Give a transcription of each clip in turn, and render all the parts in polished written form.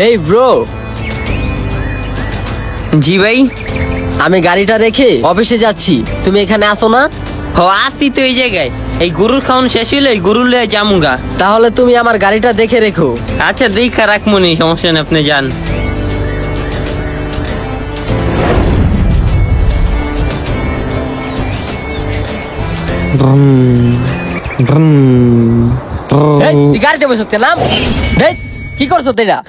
Hey bro, জি ভাই। আমি গাড়িটা রেখে অফিসে যাচ্ছি, তুমি এখানে আসো না? ও আসি তো এই জায়গায়, এই গরুর খাওয়ান শেষ হইলে গরুর লিয়ে জামুগা। তাহলে তুমি আমার গাড়িটা দেখে রেখো। আচ্ছা দেখা রাখমনি, সমস্যা নেই, আপনি যান। এই, তুই গাড়িতে বসে নাম। এই, কি করছো তুই এটা?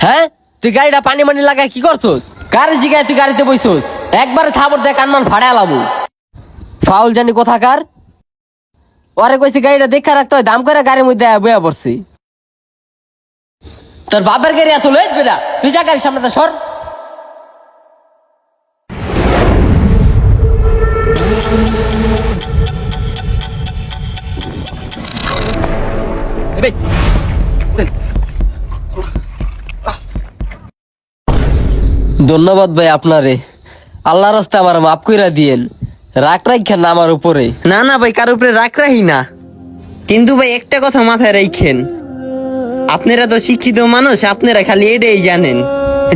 হ্যাঁ, তুই গাড়িটা পানি মানি লাগায় কি করছোস? গাড়ি জিগায় তুই গাড়িতে বসছোস, একবারে থাবর দেখ কানমান ভাড়া আলামু। ফাউল জানি কোথাকার। ওরে কইছি গাড়িটা দেখা রাখতে হয়, দাম করে গাড়ির মধ্যে বয়া পড়ছি। তোর বাপের গাড়ি আসলে বেটা, তুই যা গাড়ির সামনে সর। ধন্যবাদ ভাই আপনারে, আল্লাহ রাস্তায় আমার মাফ কইরা দিয়েন, রাগ রাখেন না আমার উপরে। না না ভাই, কার উপরে রাখ রাহি না, কিন্তু ভাই একটা কথা মাথায় রাখেন, আপনারা তো শিক্ষিত মানুষ, আপনারা খালি এটাই জানেন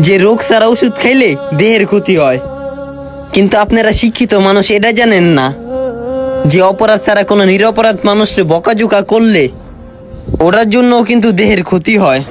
যে রোগ ছাড়া ওষুধ খাইলে দেহের ক্ষতি হয়, কিন্তু আপনারা শিক্ষিত মানুষ এটা জানেন না যে অপরাধ ছাড়া কোনো নিরপরাধ মানুষকে বকাঝোকা করলে ওটার জন্য কিন্তু দেহের ক্ষতি হয়।